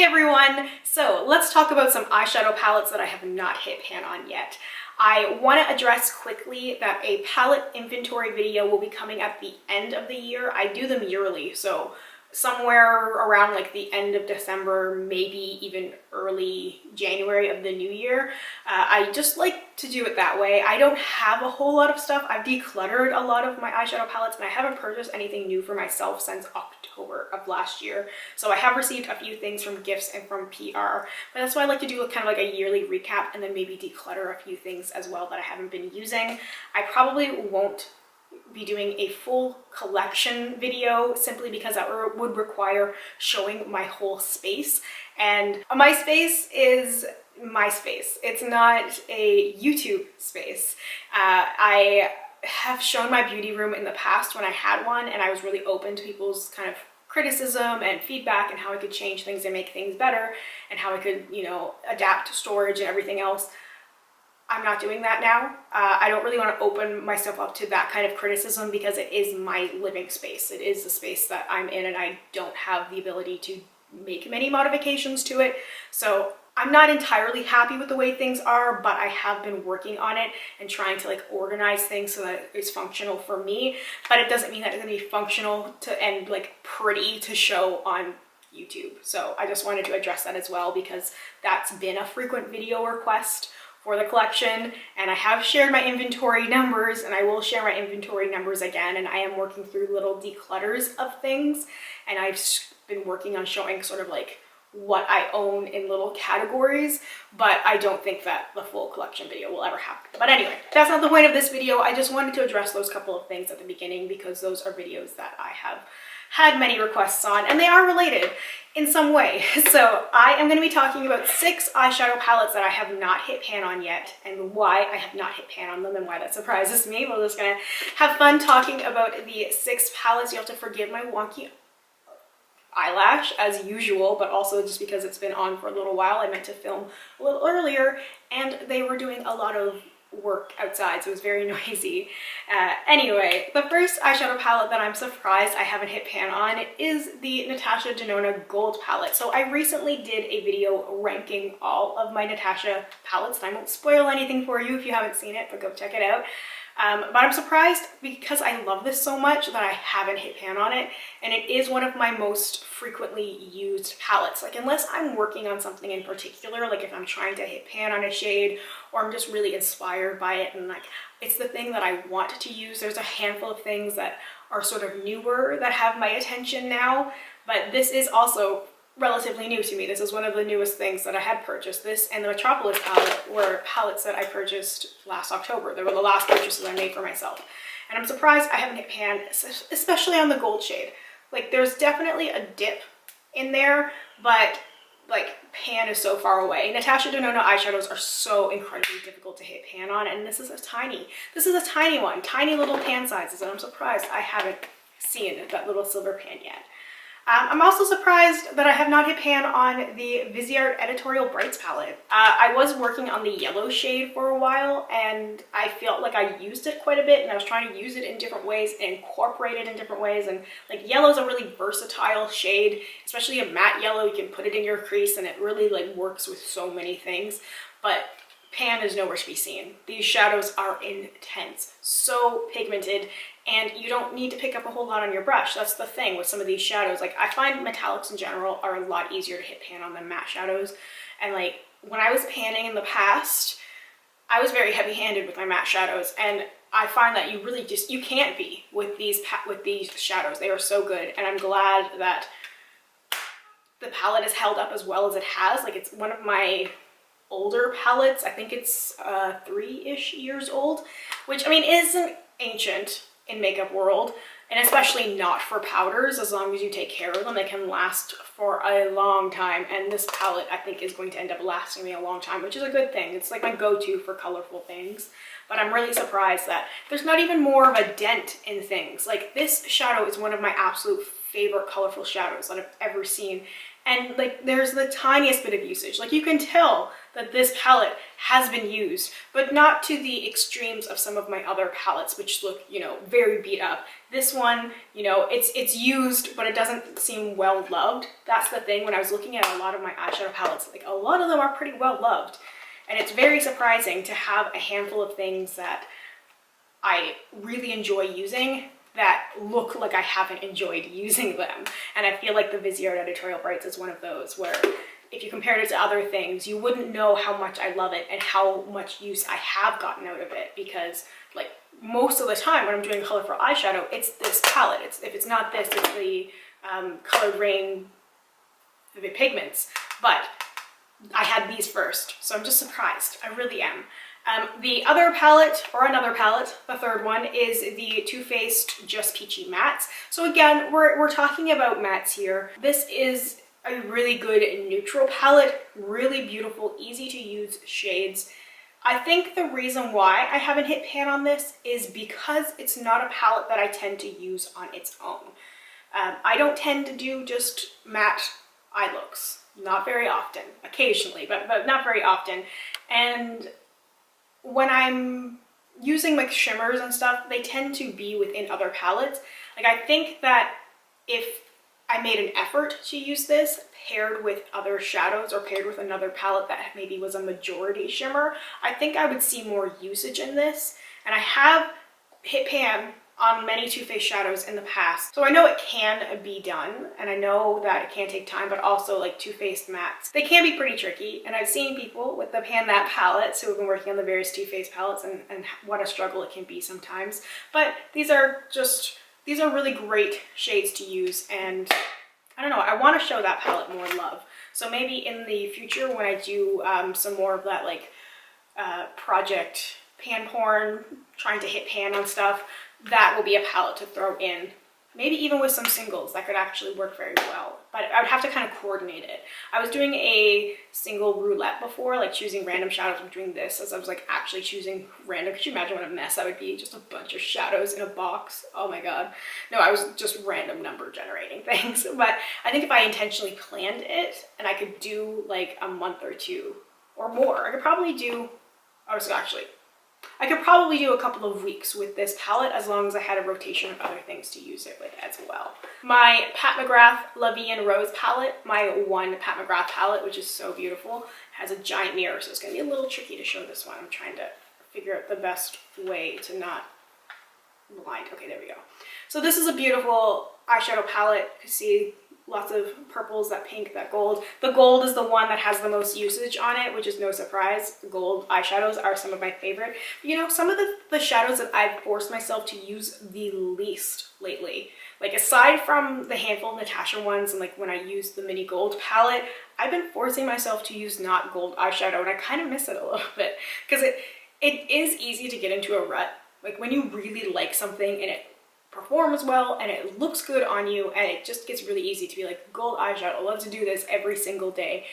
Hi everyone! So let's talk about some eyeshadow palettes that I have not hit pan on yet. I want to address quickly that a palette inventory video will be coming at the end of the year. I do them yearly, so somewhere around like the end of December, maybe even early January of the new year. I just like to do it that way. I don't have a whole lot of stuff. I've decluttered a lot of my eyeshadow palettes and I haven't purchased anything new for myself since October of last year. So I have received a few things from gifts and from PR, but that's why I like to do kind of like a yearly recap and then maybe declutter a few things as well that I haven't been using. I probably won't be doing a full collection video simply because that would require showing my whole space, and my space is my space. It's not a YouTube space. I have shown my beauty room in the past when I had one and I was really open to people's kind of criticism and feedback and how I could change things and make things better and how I could, you know, adapt to storage and everything else. I'm not doing that now. I don't really want to open myself up to that kind of criticism because it is my living space. It is the space that I'm in and I don't have the ability to make many modifications to it. So I'm not entirely happy with the way things are, but I have been working on it and trying to like organize things so that it's functional for me. But it doesn't mean that it's going to be functional to and like pretty to show on YouTube. So I just wanted to address that as well because that's been a frequent video request for the collection, and I have shared my inventory numbers and I will share my inventory numbers again, and I am working through little declutters of things, and I've been working on showing sort of like what I own in little categories, but I don't think that the full collection video will ever happen. But anyway, that's not the point of this video. I just wanted to address those couple of things at the beginning because those are videos that I have had many requests on and they are related in some way. So I am going to be talking about 6 eyeshadow palettes that I have not hit pan on yet and why I have not hit pan on them and why that surprises me. We're just going to have fun talking about the 6 palettes. You have to forgive my wonky eyelash as usual, but also just because it's been on for a little while. I meant to film a little earlier and they were doing a lot of work outside, so it was very noisy. Anyway, the first eyeshadow palette that I'm surprised I haven't hit pan on is the Natasha Denona Gold palette. So I recently did a video ranking all of my Natasha palettes, and I won't spoil anything for you if you haven't seen it, but go check it out. But I'm surprised because I love this so much that I haven't hit pan on it, and it is one of my most frequently used palettes. Like unless I'm working on something in particular, like if I'm trying to hit pan on a shade or I'm just really inspired by it and like it's the thing that I want to use. There's a handful of things that are sort of newer that have my attention now, but this is also relatively new to me. This is one of the newest things that I had purchased. This and the Metropolis palette were palettes that I purchased last October. They were the last purchases I made for myself. And I'm surprised I haven't hit pan, especially on the gold shade. Like there's definitely a dip in there, but like pan is so far away. Natasha Denona eyeshadows are so incredibly difficult to hit pan on, and this is a tiny one, tiny little pan sizes, and I'm surprised I haven't seen that little silver pan yet. I'm also surprised that I have not hit pan on the Viseart Editorial Brights palette. I was working on the yellow shade for a while and I felt like I used it quite a bit and I was trying to use it in different ways and incorporate it in different ways, and like yellow is a really versatile shade, especially a matte yellow. You can put it in your crease and it really like works with so many things, but pan is nowhere to be seen. These shadows are intense, so pigmented, and you don't need to pick up a whole lot on your brush. That's the thing with some of these shadows. Like I find metallics in general are a lot easier to hit pan on than matte shadows. And like when I was panning in the past, I was very heavy-handed with my matte shadows, and I find that you really just, you can't be with these shadows. They are so good, and I'm glad that the palette has held up as well as it has. Like it's one of my older palettes. I think it's 3-ish years old, which I mean isn't ancient in makeup world, and especially not for powders. As long as you take care of them, they can last for a long time, and this palette I think is going to end up lasting me a long time, which is a good thing. It's like my go-to for colorful things, but I'm really surprised that there's not even more of a dent in things. Like this shadow is one of my absolute favorite colorful shadows that I've ever seen, And like there's the tiniest bit of usage. Like you can tell that this palette has been used, but not to the extremes of some of my other palettes, which look, you know, very beat up. This one, you know, it's used, but it doesn't seem well loved. That's the thing. When I was looking at a lot of my eyeshadow palettes, like a lot of them are pretty well loved. And it's very surprising to have a handful of things that I really enjoy using that look like I haven't enjoyed using them. And I feel like the Viseart Editorial Brights is one of those where if you compared it to other things, you wouldn't know how much I love it and how much use I have gotten out of it, because like most of the time when I'm doing colorful eyeshadow, it's this palette. If it's not this, it's the Colored Rain Vivid Pigments. But I had these first, so I'm just surprised. I really am. The other palette, or another palette, the third one, is the Too Faced Just Peachy Mattes. So again, we're talking about mattes here. This is a really good neutral palette, really beautiful, easy to use shades. I think the reason why I haven't hit pan on this is because it's not a palette that I tend to use on its own. I don't tend to do just matte eye looks. Not very often, occasionally, but not very often. And when I'm using like shimmers and stuff, they tend to be within other palettes. Like I think that if I made an effort to use this paired with other shadows or paired with another palette that maybe was a majority shimmer, I think I would see more usage in this. And I have hit pan on many Too Faced shadows in the past, so I know it can be done, and I know that it can take time, but also like Too Faced mattes, they can be pretty tricky. And I've seen people with the Pan That palettes who have been working on the various Too Faced palettes and what a struggle it can be sometimes. But these are really great shades to use, and I don't know, I want to show that palette more love. So maybe in the future when I do some more of that like project pan porn, trying to hit pan on stuff, that will be a palette to throw in. Maybe even with some singles, that could actually work very well. But I would have to kind of coordinate it. I was doing a single roulette before, like choosing random shadows. I'm doing this as I was like actually choosing random. Could you imagine what a mess that would be? Just a bunch of shadows in a box. Oh my God. No, I was just random number generating things. But I think if I intentionally planned it and I could do like a month or two or more, I could probably do a couple of weeks with this palette, as long as I had a rotation of other things to use it with as well. My Pat McGrath La Vie en Rose palette, my one Pat McGrath palette, which is so beautiful, has a giant mirror, so it's going to be a little tricky to show this one. I'm trying to figure out the best way to not blind. Okay, there we go. So this is a beautiful eyeshadow palette. You can see lots of purples, that pink, that gold. The gold is the one that has the most usage on it, which is no surprise. Gold eyeshadows are some of my favorite. You know, some of the shadows that I've forced myself to use the least lately, like aside from the handful of Natasha ones and like when I used the mini gold palette, I've been forcing myself to use not gold eyeshadow, and I kind of miss it a little bit because it is easy to get into a rut. Like when you really like something and it performs well and it looks good on you, and it just gets really easy to be like, gold eyeshadow, I love to do this every single day.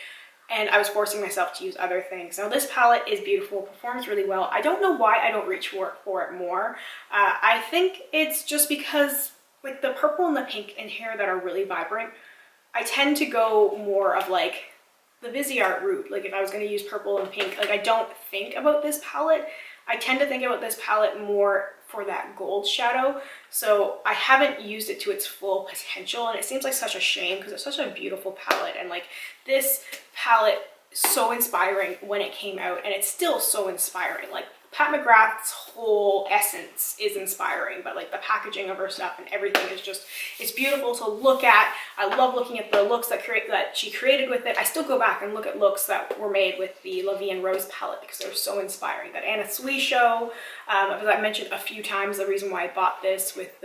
And I was forcing myself to use other things. Now this palette is beautiful, performs really well. I don't know why I don't reach for it more. I think it's just because like the purple and the pink in here that are really vibrant, I tend to go more of like the Viseart route. Like if I was going to use purple and pink, like I don't think about this palette. I tend to think about this palette more for that gold shadow. So I haven't used it to its full potential, and it seems like such a shame because it's such a beautiful palette. And like this palette, so inspiring when it came out, and it's still so inspiring. Like Pat McGrath's whole essence is inspiring, but like the packaging of her stuff and everything is just, it's beautiful to look at. I love looking at the looks that she created with it. I still go back and look at looks that were made with the La Vie en Rose palette because they're so inspiring. That Anna Sui show, as I mentioned a few times, the reason why I bought this with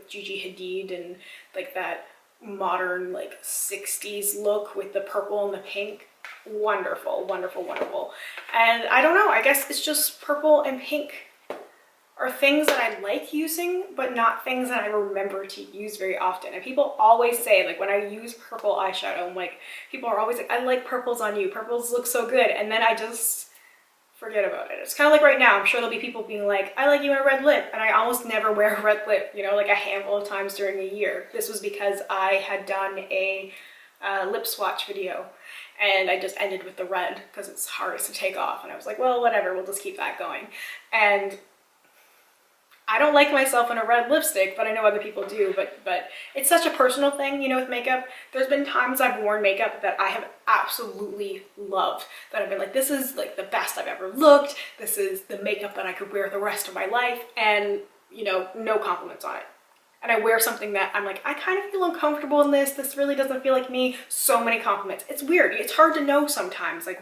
Gigi Hadid and like that modern like 60s look with the purple and the pink. Wonderful, wonderful, wonderful. And I don't know, I guess it's just purple and pink are things that I like using, but not things that I remember to use very often. And people always say, like when I use purple eyeshadow, I'm like, people are always like, I like purples on you, purples look so good. And then I just forget about it. It's kind of like right now, I'm sure there'll be people being like, I like you in a red lip. And I almost never wear a red lip, you know, like a handful of times during a year. This was because I had done a lip swatch video, and I just ended with the red because it's hardest to take off, and I was like, well, whatever, we'll just keep that going. And I don't like myself in a red lipstick, but I know other people do, but it's such a personal thing, you know, with makeup. There's been times I've worn makeup that I have absolutely loved, that I've been like, this is like the best I've ever looked, this is the makeup that I could wear the rest of my life, and, you know, no compliments on it. And I wear something that I'm like, I kind of feel uncomfortable in this, this really doesn't feel like me, so many compliments. It's weird, it's hard to know sometimes, like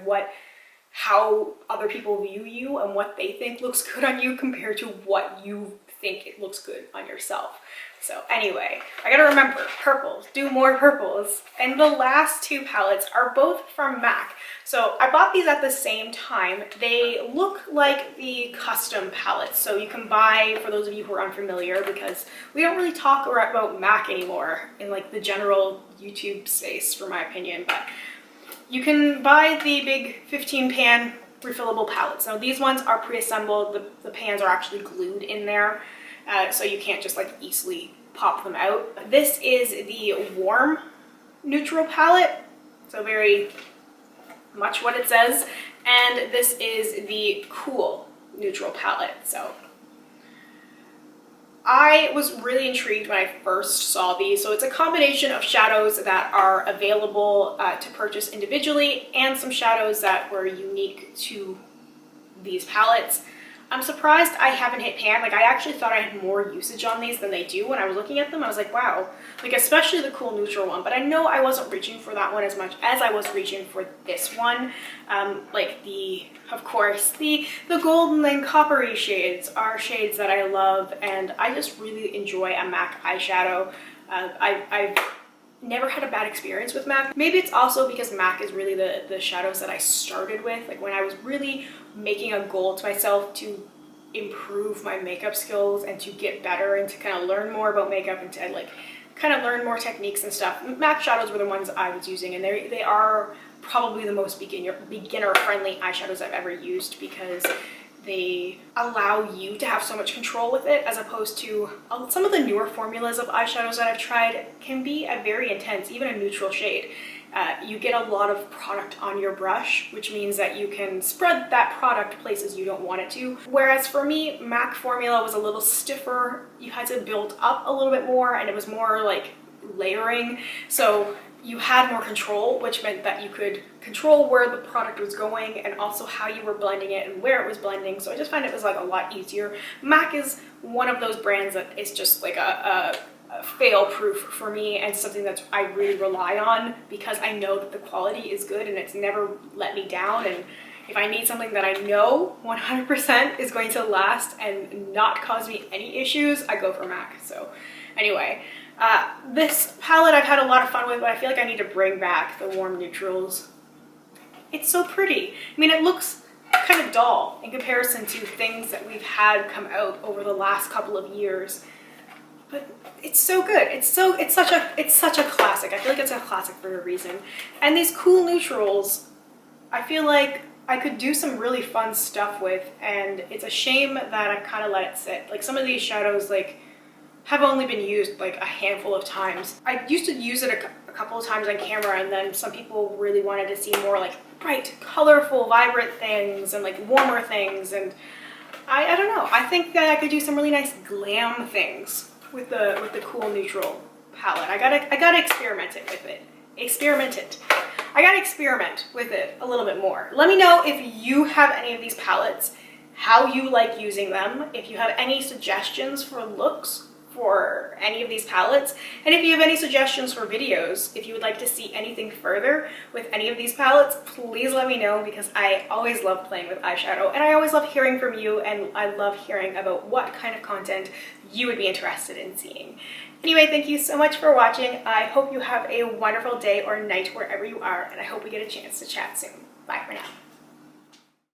how other people view you and what they think looks good on you compared to what you think it looks good on yourself. So anyway, I gotta remember, purples, do more purples. And the last two palettes are both from MAC. So I bought these at the same time. They look like the custom palettes. So you can buy, for those of you who are unfamiliar, because we don't really talk about MAC anymore in like the general YouTube space, for my opinion, but you can buy the big 15 pan refillable palettes. Now these ones are pre-assembled, the pans are actually glued in there, so you can't just like easily pop them out. This is the warm neutral palette, so very much what it says, and this is the cool neutral palette. So I was really intrigued when I first saw these. So it's a combination of shadows that are available to purchase individually and some shadows that were unique to these palettes. I'm surprised I haven't hit pan. Like, I actually thought I had more usage on these than they do. When I was looking at them, I was like, wow, like especially the cool neutral one, but I know I wasn't reaching for that one as much as I was reaching for this one. Like of course, the golden and coppery shades are shades that I love, and I just really enjoy a MAC eyeshadow. I've never had a bad experience with MAC. Maybe it's also because MAC is really the shadows that I started with, like when I was really making a goal to myself to improve my makeup skills and to get better and to kind of learn more about makeup and to like kind of learn more techniques and stuff. MAC shadows were the ones I was using, and they are probably the most beginner friendly eyeshadows I've ever used, because they allow you to have so much control with it, as opposed to some of the newer formulas of eyeshadows that I've tried can be a very intense, even a neutral shade. You get a lot of product on your brush, which means that you can spread that product places you don't want it to. Whereas for me, MAC formula was a little stiffer. You had to build up a little bit more, and it was more like layering. So you had more control, which meant that you could control where the product was going and also how you were blending it and where it was blending. So I just find it was like a lot easier. MAC is one of those brands that is just like a fail-proof for me, and something that I really rely on because I know that the quality is good and it's never let me down. And if I need something that I know 100% is going to last and not cause me any issues, I go for MAC. So anyway, this palette I've had a lot of fun with, but I feel like I need to bring back the warm neutrals. It's so pretty. I mean, it looks kind of dull in comparison to things that we've had come out over the last couple of years, but it's so good. It's such a classic. I feel like it's a classic for a reason. And these cool neutrals, I feel like I could do some really fun stuff with, and it's a shame that I kind of let it sit. Like, some of these shadows like have only been used like a handful of times. I used to use it a couple of times on camera, and then some people really wanted to see more like bright, colorful, vibrant things and like warmer things, and I don't know. I think that I could do some really nice glam things with the cool neutral palette. I gotta experiment with it. I gotta experiment with it a little bit more. Let me know if you have any of these palettes, how you like using them, if you have any suggestions for looks for any of these palettes, and if you have any suggestions for videos, if you would like to see anything further with any of these palettes, please let me know, because I always love playing with eyeshadow, and I always love hearing from you, and I love hearing about what kind of content you would be interested in seeing. Anyway, thank you so much for watching. I hope you have a wonderful day or night wherever you are, and I hope we get a chance to chat soon. Bye for now.